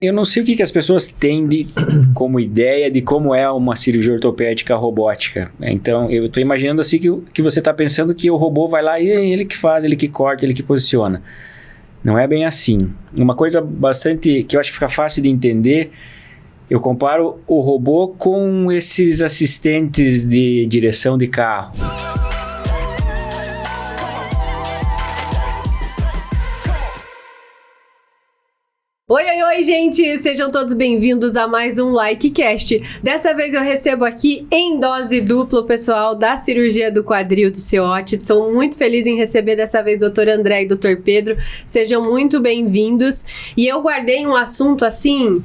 Eu não sei o que as pessoas têm como ideia de como é uma cirurgia ortopédica robótica. Então, eu estou imaginando assim que você está pensando que o robô vai lá e ele que faz, ele que corta, ele que posiciona. Não é bem assim. Uma coisa bastante que eu acho que fica fácil de entender, eu comparo o robô com esses assistentes de direção de carro. Oi, gente! Sejam todos bem-vindos a mais um LikeCast. Dessa vez eu recebo aqui em dose dupla o pessoal da cirurgia do quadril do CIOT. Sou muito feliz em receber dessa vez o Dr. André e o Dr. Pedro. Sejam muito bem-vindos. E eu guardei um assunto assim,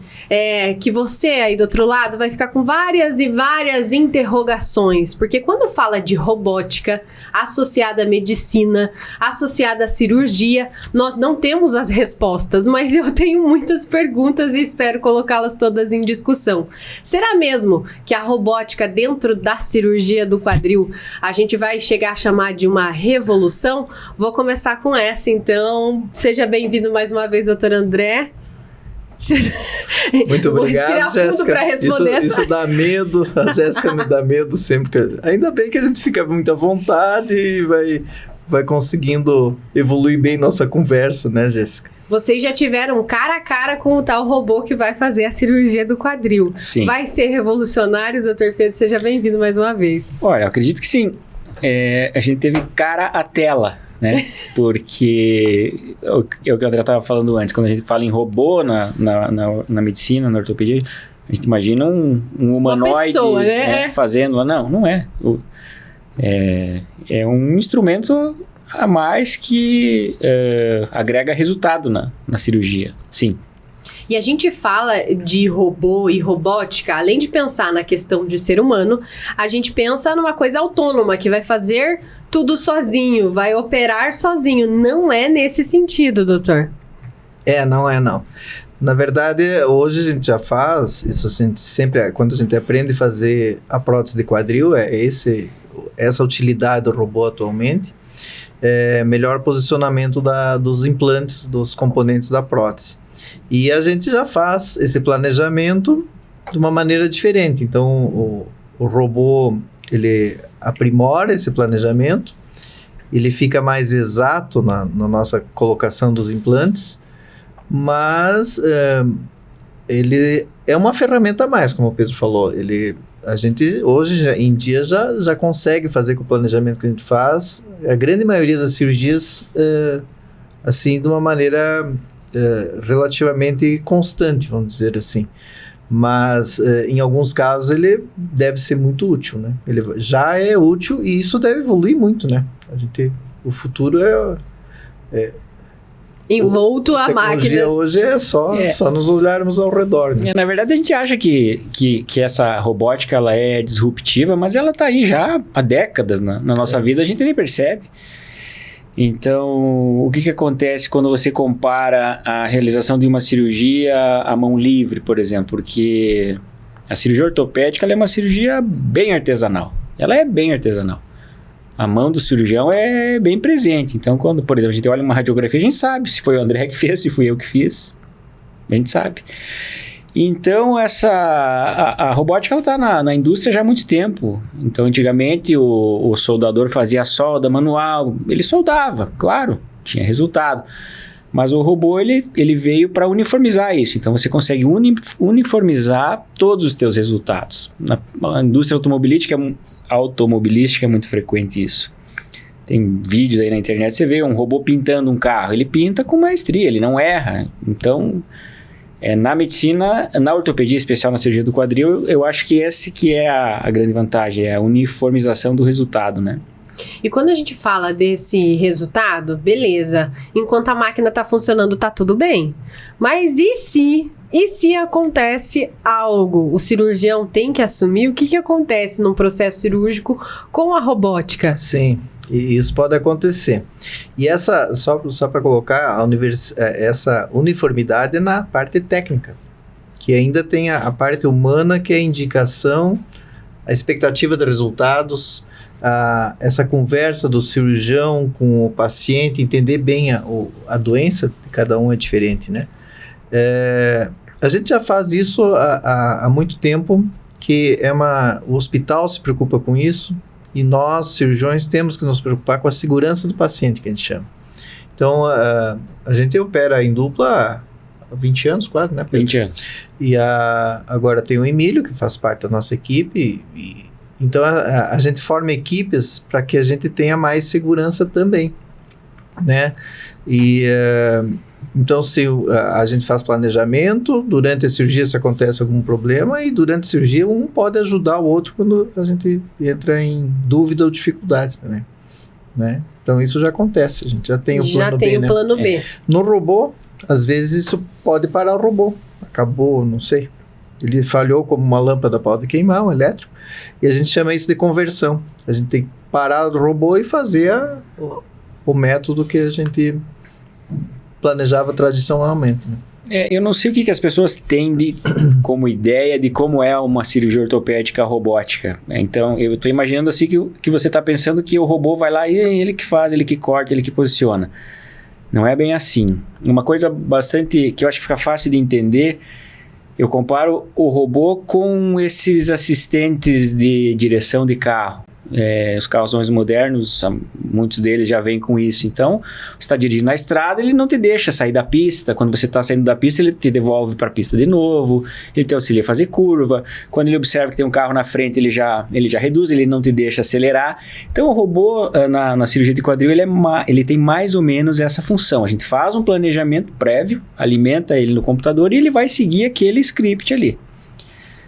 que você aí do outro lado vai ficar com várias e várias interrogações. Porque quando fala de robótica associada à medicina, associada à cirurgia, nós não temos as respostas, mas eu tenho muitas perguntas e espero colocá-las todas em discussão. Será mesmo que a robótica dentro da cirurgia do quadril a gente vai chegar a chamar de uma revolução? Vou começar com essa, então. Seja bem-vindo mais uma vez, doutor André. Muito obrigado, Jéssica. Para responder isso dá medo. A Jéssica me dá medo sempre. Ainda bem que a gente fica muito à vontade e vai conseguindo evoluir bem nossa conversa, né, Jéssica? Vocês já tiveram cara a cara com o tal robô que vai fazer a cirurgia do quadril. Sim. Vai ser revolucionário, doutor Pedro? Seja bem-vindo mais uma vez. Olha, eu acredito que sim. A gente teve cara a tela, né? Porque é o que o André estava falando antes. Quando a gente fala em robô na medicina, na ortopedia, a gente imagina um humanoide, uma pessoa, né? Fazendo lá. Não é. É um instrumento a mais que agrega resultado na cirurgia, sim. E a gente fala de robô e robótica, além de pensar na questão de ser humano, a gente pensa numa coisa autônoma, que vai fazer tudo sozinho, vai operar sozinho. Não é nesse sentido, doutor? Não. Na verdade, hoje a gente já faz, isso sempre, quando a gente aprende a fazer a prótese de quadril, essa utilidade do robô atualmente. Melhor posicionamento dos implantes, dos componentes da prótese. E a gente já faz esse planejamento de uma maneira diferente. Então, o robô, ele aprimora esse planejamento, ele fica mais exato na nossa colocação dos implantes, mas ele é uma ferramenta a mais, como o Pedro falou. A gente hoje em dia já consegue fazer com o planejamento que a gente faz a grande maioria das cirurgias assim de uma maneira relativamente constante, vamos dizer assim, mas em alguns casos ele deve ser muito útil, né? Ele já é útil e isso deve evoluir muito, né? O futuro envolto a máquinas. A tecnologia hoje é só nos olharmos ao redor. Né? Na verdade, a gente acha que essa robótica ela é disruptiva, mas ela está aí já há décadas na nossa vida, a gente nem percebe. Então, o que acontece quando você compara a realização de uma cirurgia à mão livre, por exemplo? Porque a cirurgia ortopédica ela é uma cirurgia bem artesanal. Ela é bem artesanal. A mão do cirurgião é bem presente. Então, quando, por exemplo, a gente olha uma radiografia, a gente sabe se foi o André que fez, se fui eu que fiz. A gente sabe. Então, a robótica está na indústria já há muito tempo. Então, antigamente, o soldador fazia a solda manual. Ele soldava, claro, tinha resultado. Mas o robô, ele veio para uniformizar isso. Então, você consegue uniformizar todos os teus resultados. Na indústria automobilística é muito frequente isso. Tem vídeos aí na internet, você vê um robô pintando um carro. Ele pinta com maestria, ele não erra. Então, na medicina, na ortopedia, especial na cirurgia do quadril, eu acho que esse que é a grande vantagem, é a uniformização do resultado, né? E quando a gente fala desse resultado, beleza, enquanto a máquina está funcionando, tá tudo bem. Mas e se acontece algo? O cirurgião tem que assumir o que acontece num processo cirúrgico com a robótica? Sim, e isso pode acontecer. E só para colocar, essa uniformidade é na parte técnica, que ainda tem a parte humana, que é a indicação, a expectativa de resultados, essa conversa do cirurgião com o paciente, entender bem a doença, cada um é diferente, né? A gente já faz isso há muito tempo, que o hospital se preocupa com isso, e nós, cirurgiões, temos que nos preocupar com a segurança do paciente, que a gente chama. Então, a gente opera em dupla há 20 anos quase, né, Pedro? 20 anos. E agora tem o Emílio, que faz parte da nossa equipe, então a gente forma equipes para que a gente tenha mais segurança também, né? Então, se a gente faz planejamento, durante a cirurgia se acontece algum problema, e durante a cirurgia um pode ajudar o outro quando a gente entra em dúvida ou dificuldade também, né? Então, isso já acontece, a gente já tem o plano B, Já tem o plano B. No robô, às vezes isso pode parar o robô. Acabou, não sei. Ele falhou como uma lâmpada pode queimar, um elétrico, e a gente chama isso de conversão. A gente tem que parar o robô e fazer o método que a gente planejava tradicionalmente, né? Eu não sei o que as pessoas têm como ideia de como é uma cirurgia ortopédica robótica. Então, eu estou imaginando assim que você está pensando que o robô vai lá e ele que faz, ele que corta, ele que posiciona. Não é bem assim. Uma coisa bastante que eu acho que fica fácil de entender, eu comparo o robô com esses assistentes de direção de carro. Os carros mais modernos, muitos deles já vêm com isso. Então, você está dirigindo na estrada, ele não te deixa sair da pista. Quando você está saindo da pista, ele te devolve para a pista de novo. Ele te auxilia a fazer curva. Quando ele observa que tem um carro na frente, ele já reduz, ele não te deixa acelerar. Então, o robô, na cirurgia de quadril, ele tem mais ou menos essa função. A gente faz um planejamento prévio, alimenta ele no computador e ele vai seguir aquele script ali.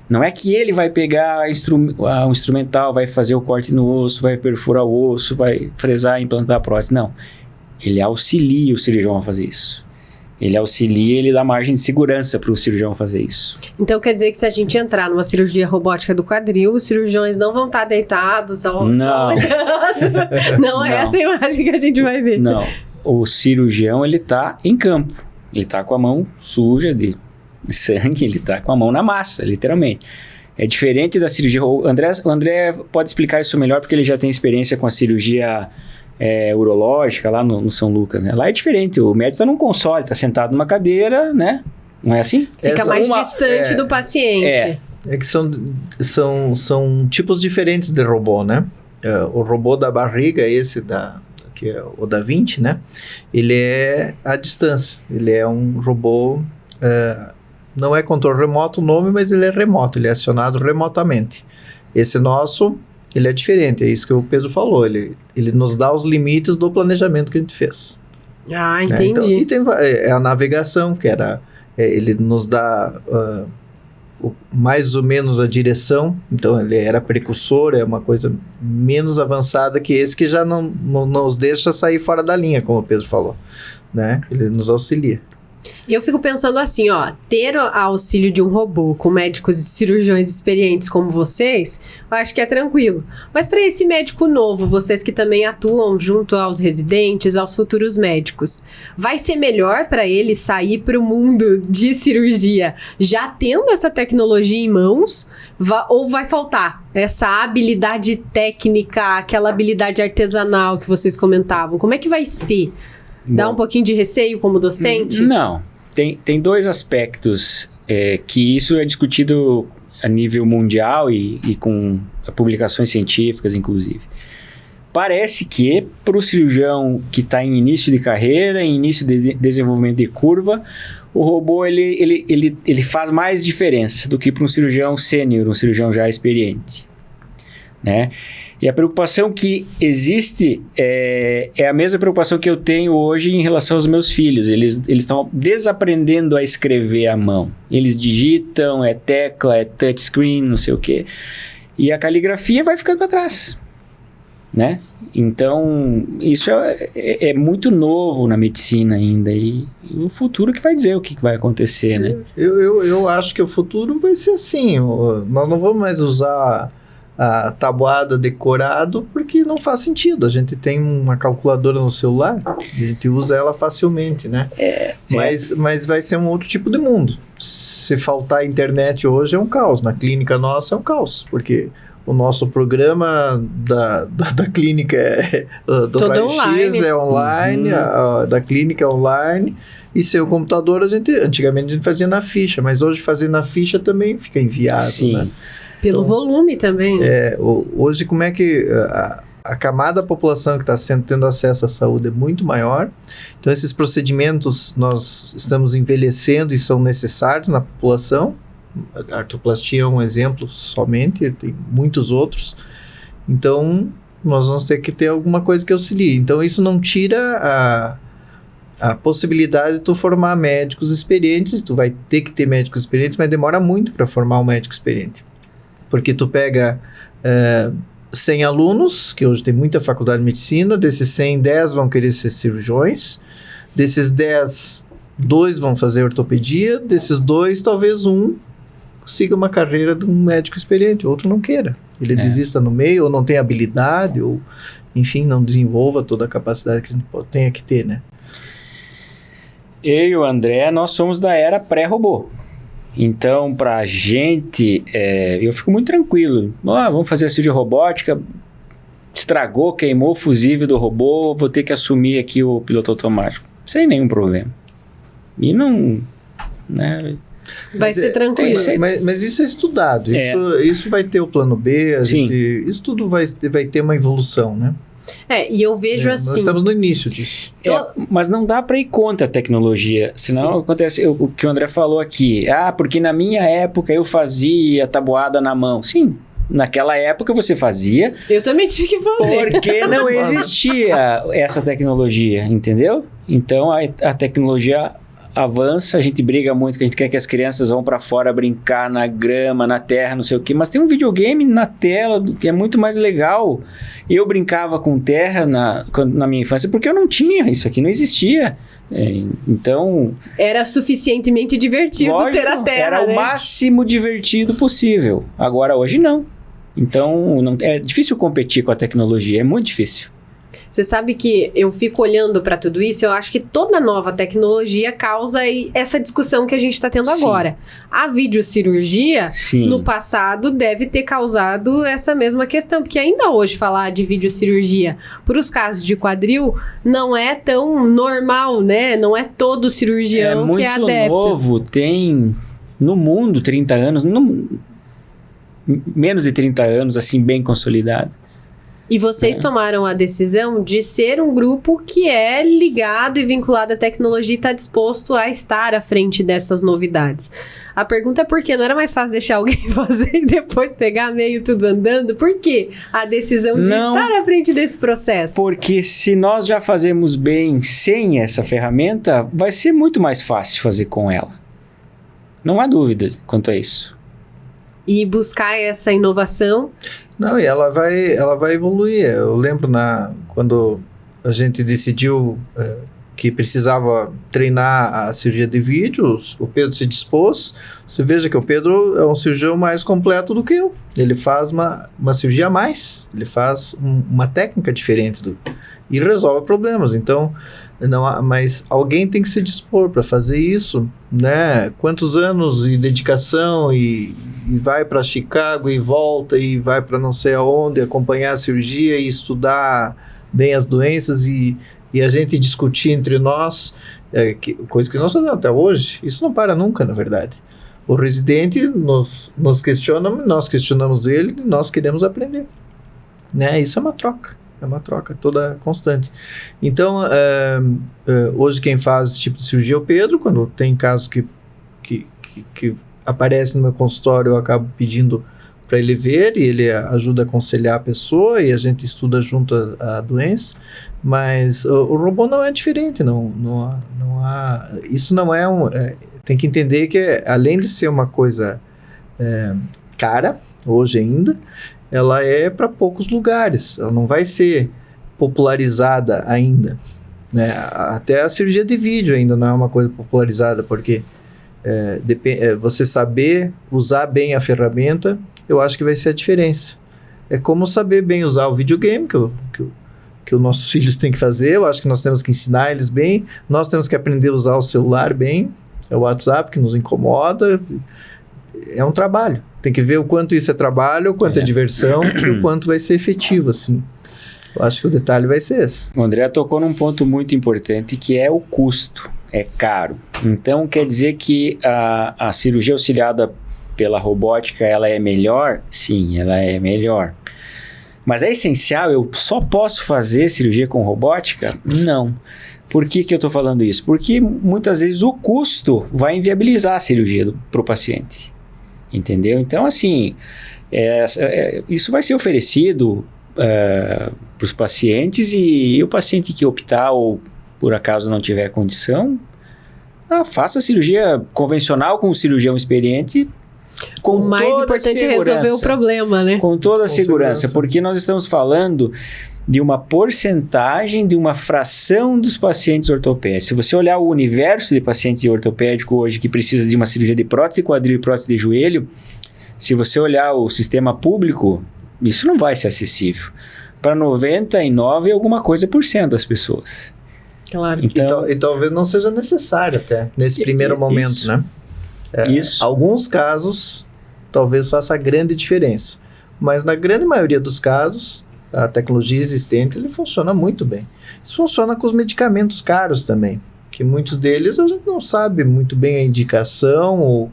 Não é que ele vai pegar o instrumental, vai fazer o corte no osso, vai perfurar o osso, vai fresar e implantar a prótese. Não. Ele auxilia o cirurgião a fazer isso. Ele dá margem de segurança para o cirurgião fazer isso. Então quer dizer que se a gente entrar numa cirurgia robótica do quadril, os cirurgiões não vão estar deitados só olhando. Não é essa imagem que a gente vai ver. Não. O cirurgião, ele está em campo. Ele está com a mão suja de sangue, ele está com a mão na massa, literalmente. É diferente da cirurgia. O André pode explicar isso melhor, porque ele já tem experiência com a cirurgia urológica lá no São Lucas, né? Lá é diferente, o médico está num console, está sentado numa cadeira, né? Não é assim? Fica mais distante do paciente. É que são tipos diferentes de robô, né? O robô da barriga, que é o da Vinci, né? Ele é à distância, ele é um robô... não é controle remoto o nome, mas ele é remoto, ele é acionado remotamente. Esse nosso, ele é diferente, é isso que o Pedro falou, ele nos dá os limites do planejamento que a gente fez. Ah, entendi. Então, e tem a navegação, que ele nos dá mais ou menos a direção, então ele era precursor, é uma coisa menos avançada que esse, que já não nos deixa sair fora da linha, como o Pedro falou, né? Ele nos auxilia. E eu fico pensando assim, ter o auxílio de um robô com médicos e cirurgiões experientes como vocês, eu acho que é tranquilo. Mas para esse médico novo, vocês que também atuam junto aos residentes, aos futuros médicos, vai ser melhor para ele sair para o mundo de cirurgia já tendo essa tecnologia em mãos, ou vai faltar essa habilidade técnica, aquela habilidade artesanal que vocês comentavam? Como é que vai ser? Dá um pouquinho de receio como docente? Não. Tem dois aspectos que isso é discutido a nível mundial e com publicações científicas, inclusive. Parece que para o cirurgião que está em início de carreira, em início de desenvolvimento de curva, o robô ele faz mais diferença do que para um cirurgião sênior, um cirurgião já experiente, né? E a preocupação que existe é a mesma preocupação que eu tenho hoje em relação aos meus filhos. Eles estão desaprendendo a escrever à mão. Eles digitam, é tecla, é touchscreen, não sei o quê. E a caligrafia vai ficando para trás, né? Então, isso é muito novo na medicina ainda. E o futuro que vai dizer o que vai acontecer, né? Eu acho que o futuro vai ser assim. Nós não vamos mais usar a tabuada decorado, porque não faz sentido. A gente tem uma calculadora no celular, a gente usa ela facilmente, né? Mas vai ser um outro tipo de mundo. Se faltar internet hoje é um caos. Na clínica nossa é um caos, porque o nosso programa da clínica do raio-x é online, da clínica é online. E sem o computador, antigamente a gente fazia na ficha, mas hoje fazer na ficha também fica inviável, Sim. né? Pelo volume também. Hoje, como é que a camada da população que está tendo acesso à saúde é muito maior, então esses procedimentos nós estamos envelhecendo e são necessários na população. A artroplastia é um exemplo somente, tem muitos outros, então nós vamos ter que ter alguma coisa que auxilie. Então isso não tira a possibilidade de tu formar médicos experientes, tu vai ter que ter médicos experientes, mas demora muito para formar um médico experiente. Porque tu pega 100 alunos, que hoje tem muita faculdade de medicina, desses 100, 10 vão querer ser cirurgiões, desses 10, 2 vão fazer ortopedia, desses 2, talvez um siga uma carreira de um médico experiente, outro não queira. Ele desista no meio, ou não tem habilidade, ou, enfim, não desenvolva toda a capacidade que a gente tenha que ter, né? Eu e o André, nós somos da era pré-robô. Então, pra gente, eu fico muito tranquilo. Vamos fazer a cirurgia robótica, estragou, queimou o fusível do robô, vou ter que assumir aqui o piloto automático. Sem nenhum problema. E não... né? Vai ser tranquilo. Mas isso é estudado. Isso vai ter o plano B. Isso tudo vai ter uma evolução, né? E eu vejo assim... Nós estamos no início disso. Mas não dá para ir contra a tecnologia. Senão acontece o que o André falou aqui. Porque na minha época eu fazia tabuada na mão. Sim, naquela época você fazia. Eu também tive que fazer. Porque não existia essa tecnologia, entendeu? Então a tecnologia avança, a gente briga muito, que a gente quer que as crianças vão para fora brincar na grama, na terra, não sei o quê, mas tem um videogame na tela que é muito mais legal. Eu brincava com terra na minha infância porque eu não tinha, isso aqui não existia. Então... era suficientemente divertido, lógico, ter a terra, era o máximo divertido possível. Agora, hoje não. Então, é difícil competir com a tecnologia, é muito difícil. Você sabe que eu fico olhando para tudo isso, eu acho que toda nova tecnologia causa essa discussão que a gente está tendo agora. A videocirurgia, no passado, deve ter causado essa mesma questão, porque ainda hoje falar de videocirurgia para os casos de quadril não é tão normal, né? Não é todo cirurgião que é adepto. É muito novo, tem no mundo 30 anos, menos de 30 anos, assim, bem consolidado. E vocês tomaram a decisão de ser um grupo que é ligado e vinculado à tecnologia e está disposto a estar à frente dessas novidades. A pergunta é por quê? Não era mais fácil deixar alguém fazer e depois pegar meio tudo andando? Por que a decisão de estar à frente desse processo? Porque se nós já fazemos bem sem essa ferramenta, vai ser muito mais fácil fazer com ela. Não há dúvida quanto a isso. E buscar essa inovação... Não, e ela vai evoluir. Eu lembro quando a gente decidiu que precisava treinar a cirurgia de vídeo, o Pedro se dispôs. Você veja que o Pedro é um cirurgião mais completo do que eu. Ele faz uma cirurgia a mais, ele faz uma técnica diferente e resolve problemas. Então, mas alguém tem que se dispor para fazer isso, né? Quantos anos de dedicação e vai para Chicago e volta e vai para não sei aonde acompanhar a cirurgia e estudar bem as doenças e a gente discutir entre nós, coisa que nós fazemos até hoje. Isso não para nunca, na verdade. O residente nos questiona, nós questionamos ele e nós queremos aprender, né? Isso é uma troca toda constante. Então, hoje quem faz esse tipo de cirurgia é o Pedro. Quando tem casos que aparece no meu consultório, eu acabo pedindo para ele ver e ele ajuda a aconselhar a pessoa e a gente estuda junto a doença. Mas o robô não é diferente, não há, isso não é tem que entender que além de ser uma coisa cara, hoje ainda, ela é para poucos lugares, ela não vai ser popularizada ainda, né? Até a cirurgia de vídeo ainda não é uma coisa popularizada, porque você saber usar bem a ferramenta, eu acho que vai ser a diferença. É como saber bem usar o videogame, que os nossos filhos têm que fazer. Eu acho que nós temos que ensinar eles bem. Nós temos que aprender a usar o celular bem. É o WhatsApp que nos incomoda. É um trabalho. Tem que ver o quanto isso é trabalho, o quanto é diversão e o quanto vai ser efetivo, assim. Eu acho que o detalhe vai ser esse. O André tocou num ponto muito importante, que é o custo. é caro. Então, quer dizer que a cirurgia auxiliada pela robótica, ela é melhor? Sim, ela é melhor. Mas é essencial? Eu só posso fazer cirurgia com robótica? Não. Por que eu estou falando isso? Porque muitas vezes o custo vai inviabilizar a cirurgia para o paciente. Entendeu? Então, assim, isso vai ser oferecido para os pacientes e o paciente que optar ou por acaso não tiver condição, faça a cirurgia convencional com um cirurgião experiente. O mais importante é resolver o problema, né? Com toda a segurança, porque nós estamos falando de uma porcentagem, de uma fração dos pacientes ortopédicos. Se você olhar o universo de paciente ortopédico hoje que precisa de uma cirurgia de prótese de quadril e prótese de joelho, se você olhar o sistema público, isso não vai ser acessível. Para 99 e alguma coisa por cento das pessoas. Claro. Então, e talvez não seja necessário até, nesse primeiro momento, isso. né? Alguns casos, talvez faça grande diferença. Mas na grande maioria dos casos, a tecnologia existente, ele funciona muito bem. Isso funciona com os medicamentos caros também, que muitos deles a gente não sabe muito bem a indicação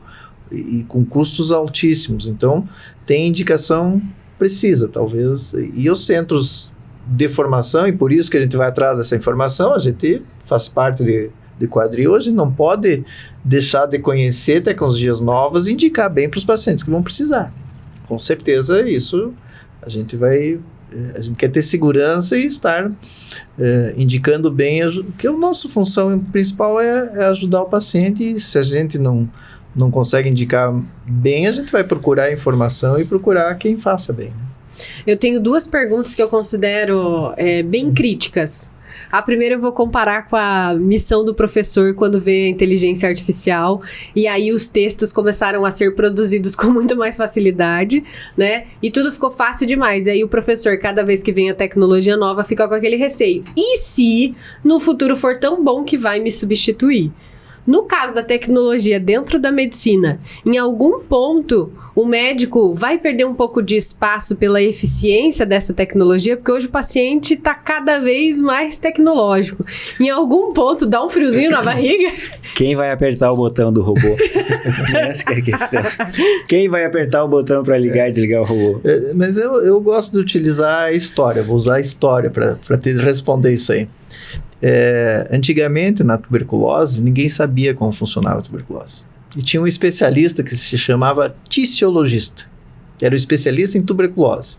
e com custos altíssimos. Então, tem indicação precisa, talvez. E os centros de formação, e por isso que a gente vai atrás dessa informação, a gente faz parte de quadril, a gente não pode deixar de conhecer tecnologias novas e indicar bem para os pacientes que vão precisar. Com certeza, isso a gente quer ter segurança e estar indicando bem, que a nossa função principal é ajudar o paciente, e se a gente não consegue indicar bem, a gente vai procurar informação e procurar quem faça bem. Eu tenho 2 perguntas que eu considero bem críticas. A primeira eu vou comparar com a missão do professor quando vê a inteligência artificial, e aí os textos começaram a ser produzidos com muito mais facilidade, né? E tudo ficou fácil demais. E aí o professor, cada vez que vem a tecnologia nova, fica com aquele receio. E se no futuro for tão bom que vai me substituir? No caso da tecnologia dentro da medicina, em algum ponto o médico vai perder um pouco de espaço pela eficiência dessa tecnologia, porque hoje o paciente está cada vez mais tecnológico. Em algum ponto dá um friozinho na barriga. Quem vai apertar o botão do robô? Essa que é a questão. Quem vai apertar o botão para ligar e desligar o robô? Mas eu gosto de utilizar a história, vou usar a história para responder isso aí. Antigamente, na tuberculose, ninguém sabia como funcionava a tuberculose. E tinha um especialista que se chamava ticiologista. Era o especialista em tuberculose,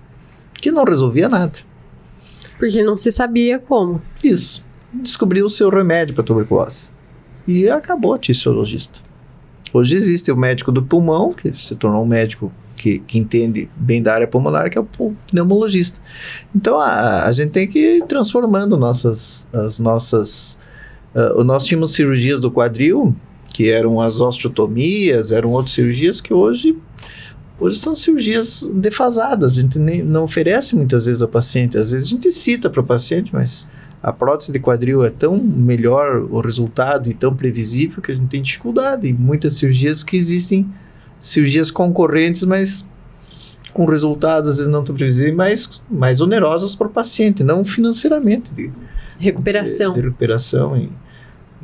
que não resolvia nada. Porque não se sabia como. Isso. Descobriu o seu remédio para tuberculose. E acabou a ticiologista. Hoje existe o médico do pulmão, que se tornou um médico que entende bem da área pulmonar, que é o pneumologista. Então, a gente tem que ir transformando nós tínhamos cirurgias do quadril, que eram as osteotomias, eram outras cirurgias que hoje são cirurgias defasadas. A gente não oferece muitas vezes ao paciente. Às vezes a gente cita para o paciente, mas a prótese de quadril é tão melhor o resultado e tão previsível que a gente tem dificuldade. E muitas cirurgias que existem, cirurgias concorrentes, mas com resultados às vezes não tão previsíveis, mais onerosas para o paciente, não financeiramente. Recuperação. De recuperação.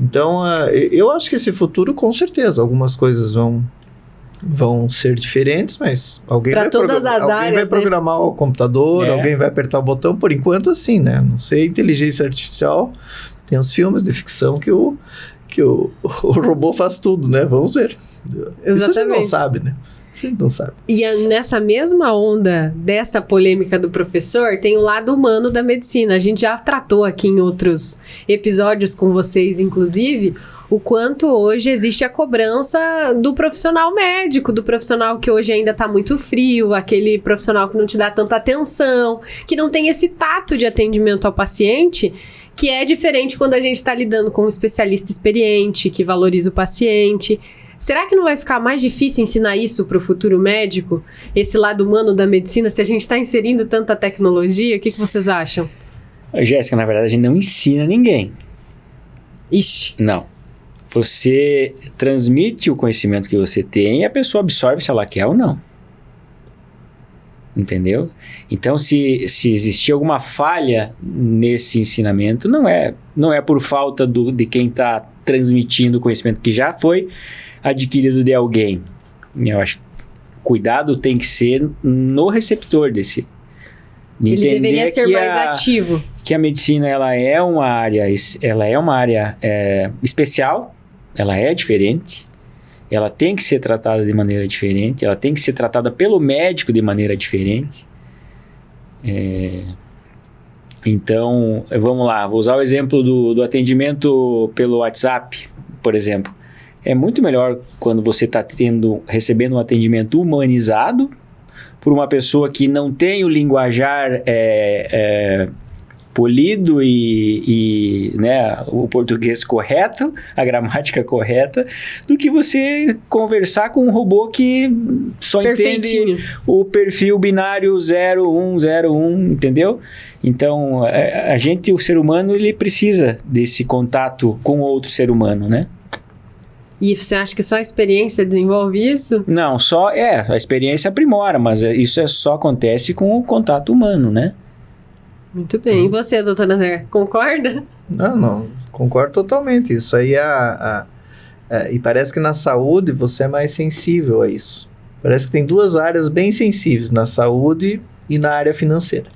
Então, eu acho que esse futuro, com certeza, algumas coisas vão ser diferentes, mas alguém vai programar o computador, alguém vai apertar o botão, por enquanto assim, né? Não sei, inteligência artificial, tem uns filmes de ficção que o robô faz tudo, né? Vamos ver. Exatamente. Isso a gente não sabe, né? A gente não sabe. E nessa mesma onda dessa polêmica do professor, tem o lado humano da medicina. A gente já tratou aqui em outros episódios com vocês, inclusive, o quanto hoje existe a cobrança do profissional médico, do profissional que hoje ainda está muito frio, aquele profissional que não te dá tanta atenção, que não tem esse tato de atendimento ao paciente, que é diferente quando a gente está lidando com um especialista experiente, que valoriza o paciente. Será que não vai ficar mais difícil ensinar isso para o futuro médico? Esse lado humano da medicina, se a gente está inserindo tanta tecnologia? O que vocês acham? Jéssica, na verdade, a gente não ensina ninguém. Ixi. Não. Você transmite o conhecimento que você tem e a pessoa absorve se ela quer ou não. Entendeu? Então, se existir alguma falha nesse ensinamento, não é por falta de quem está transmitindo o conhecimento que já foi adquirido de alguém. Eu acho que cuidado tem que ser no receptor desse. Ele deveria ser mais ativo. Que a medicina ela é uma área especial, ela é diferente, ela tem que ser tratada de maneira diferente, ela tem que ser tratada pelo médico de maneira diferente. Então, vamos lá, vou usar o exemplo do atendimento pelo WhatsApp, por exemplo. É muito melhor quando você está recebendo um atendimento humanizado por uma pessoa que não tem o linguajar polido e né, o português correto, a gramática correta, do que você conversar com um robô que só entende o perfil binário 0101, entendeu? Então, o ser humano, ele precisa desse contato com outro ser humano, né? E você acha que só a experiência desenvolve isso? Não, a experiência aprimora, mas isso só acontece com o contato humano, né? Muito bem. E você, doutora André, concorda? Não, concordo totalmente. Isso aí e parece que na saúde você é mais sensível a isso. Parece que tem duas áreas bem sensíveis, na saúde e na área financeira.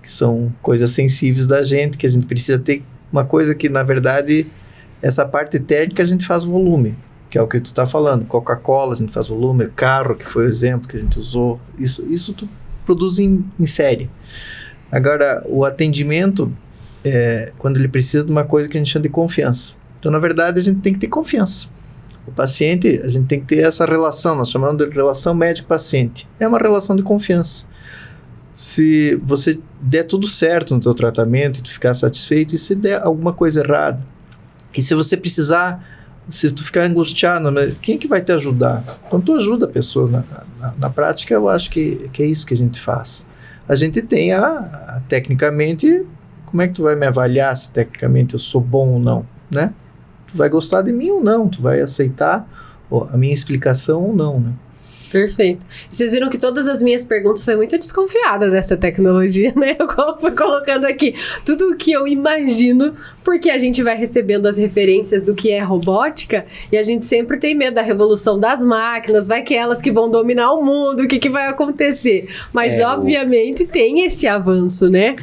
Que são coisas sensíveis da gente, que a gente precisa ter uma coisa que, na verdade, essa parte técnica a gente faz volume, que é o que tu está falando. Coca-Cola a gente faz volume, carro, que foi o exemplo que a gente usou. Isso tu produz em série. Agora, o atendimento quando ele precisa de uma coisa que a gente chama de confiança. Então, na verdade, a gente tem que ter confiança. O paciente, a gente tem que ter essa relação, nós chamamos de relação médico-paciente. É uma relação de confiança. Se você der tudo certo no teu tratamento e tu ficar satisfeito, e se der alguma coisa errada, e se você precisar, se tu ficar angustiado, quem é que vai te ajudar? Então, tu ajuda pessoas. Na prática, eu acho que é isso que a gente faz. A gente tem tecnicamente, como é que tu vai me avaliar se tecnicamente eu sou bom ou não, né? Tu vai gostar de mim ou não, tu vai aceitar a minha explicação ou não, né? Perfeito. Vocês viram que todas as minhas perguntas foi muito desconfiada dessa tecnologia, né? Eu fui colocando aqui tudo o que eu imagino, porque a gente vai recebendo as referências do que é robótica e a gente sempre tem medo da revolução das máquinas, vai que elas que vão dominar o mundo, o que vai acontecer? Mas, obviamente, tem esse avanço, né?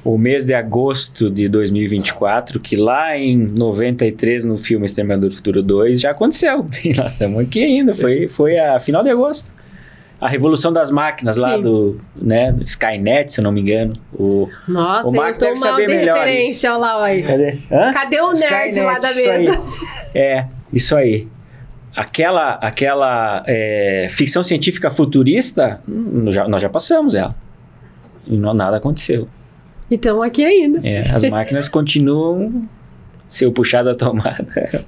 O mês de agosto de 2024, que lá em 93, no filme Exterminador do Futuro 2, já aconteceu. E nós estamos aqui ainda, foi a final de agosto. A revolução das máquinas. Sim. Lá do Skynet, se eu não me engano. Nossa, o Max deve saber de melhor referência, olha lá, olha. Cadê o nerd Skynet, lá da mesa? Isso aí. Aquela ficção científica futurista, nós já passamos ela. E nada aconteceu. E estamos aqui ainda. As máquinas continuam, se eu puxar da tomada...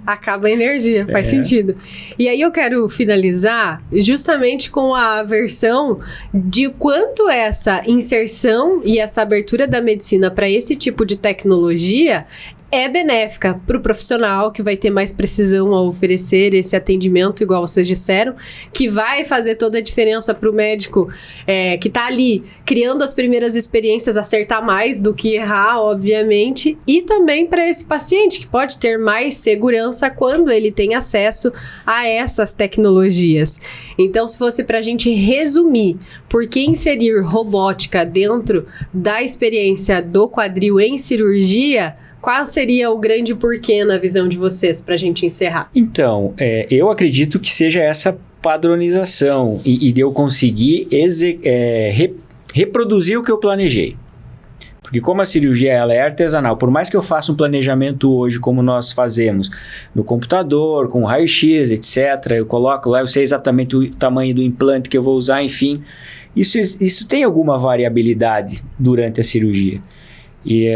Acaba a energia, faz sentido. E aí eu quero finalizar justamente com a versão de quanto essa inserção e essa abertura da medicina para esse tipo de tecnologia é benéfica para o profissional, que vai ter mais precisão ao oferecer esse atendimento, igual vocês disseram, que vai fazer toda a diferença para o médico que está ali criando as primeiras experiências, acertar mais do que errar, obviamente, e também para esse paciente, que pode ter mais segurança quando ele tem acesso a essas tecnologias. Então, se fosse para a gente resumir por que inserir robótica dentro da experiência do quadril em cirurgia, qual seria o grande porquê na visão de vocês, para a gente encerrar? Então, eu acredito que seja essa padronização e de eu conseguir reproduzir o que eu planejei. Porque como a cirurgia ela é artesanal, por mais que eu faça um planejamento hoje, como nós fazemos no computador, com raio-x, etc., eu coloco lá, eu sei exatamente o tamanho do implante que eu vou usar, enfim, isso tem alguma variabilidade durante a cirurgia. E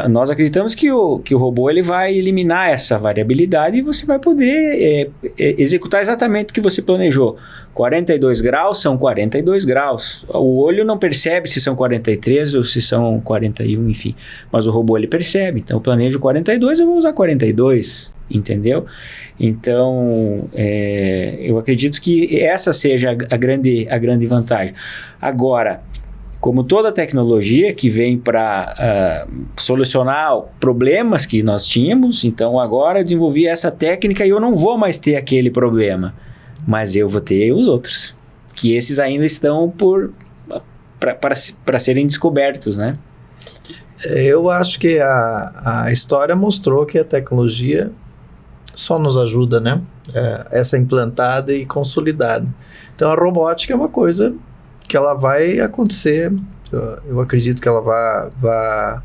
nós acreditamos que o robô ele vai eliminar essa variabilidade e você vai poder executar exatamente o que você planejou. 42 graus são 42 graus. O olho não percebe se são 43 ou se são 41, enfim. Mas o robô ele percebe. Então eu planejo 42, eu vou usar 42. Entendeu? Então, eu acredito que essa seja a grande vantagem. Agora, como toda tecnologia que vem para solucionar problemas que nós tínhamos, então agora eu desenvolvi essa técnica e eu não vou mais ter aquele problema, mas eu vou ter os outros, que esses ainda estão para serem descobertos, né? Eu acho que a história mostrou que a tecnologia só nos ajuda, né? Essa implantada e consolidada. Então a robótica é uma coisa que ela vai acontecer, eu acredito que ela vai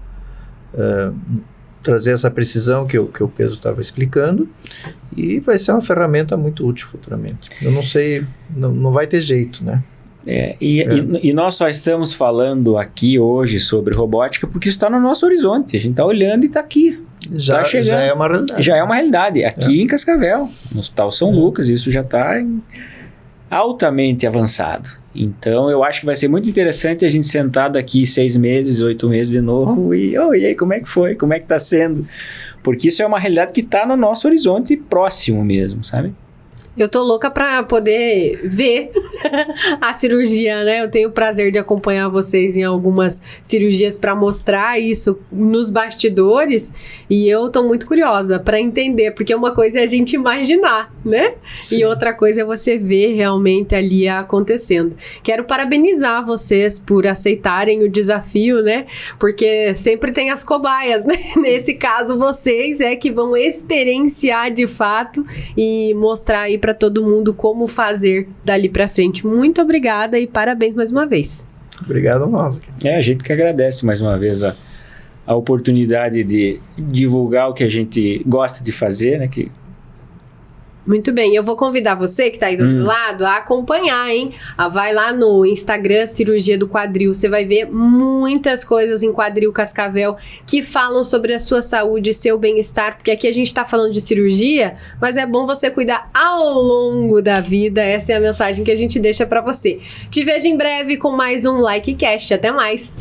trazer essa precisão que o Pedro estava explicando, e vai ser uma ferramenta muito útil futuramente. Eu não sei, não vai ter jeito, né? E nós só estamos falando aqui hoje sobre robótica porque isso está no nosso horizonte, a gente está olhando e está aqui. Já é uma realidade. Já é uma realidade, aqui em Cascavel, no Hospital São Lucas, isso já está altamente avançado. Então, eu acho que vai ser muito interessante a gente sentar daqui 6 meses, 8 meses de novo e aí, como é que foi? Como é que está sendo? Porque isso é uma realidade que está no nosso horizonte próximo mesmo, sabe? Eu tô louca pra poder ver a cirurgia, né? Eu tenho o prazer de acompanhar vocês em algumas cirurgias pra mostrar isso nos bastidores, e eu tô muito curiosa pra entender, porque uma coisa é a gente imaginar, né? Sim. E outra coisa é você ver realmente ali acontecendo. Quero parabenizar vocês por aceitarem o desafio, né? Porque sempre tem as cobaias, né? Nesse caso, vocês é que vão experienciar de fato e mostrar aí para todo mundo como fazer dali para frente. Muito obrigada e parabéns mais uma vez. Obrigado, nós. A gente que agradece mais uma vez a oportunidade de divulgar o que a gente gosta de fazer, né? Muito bem, eu vou convidar você que tá aí do outro lado a acompanhar, hein? Vai lá no Instagram Cirurgia do Quadril, você vai ver muitas coisas em Quadril Cascavel que falam sobre a sua saúde e seu bem-estar, porque aqui a gente tá falando de cirurgia, mas é bom você cuidar ao longo da vida, essa é a mensagem que a gente deixa pra você. Te vejo em breve com mais um LikeCast, até mais!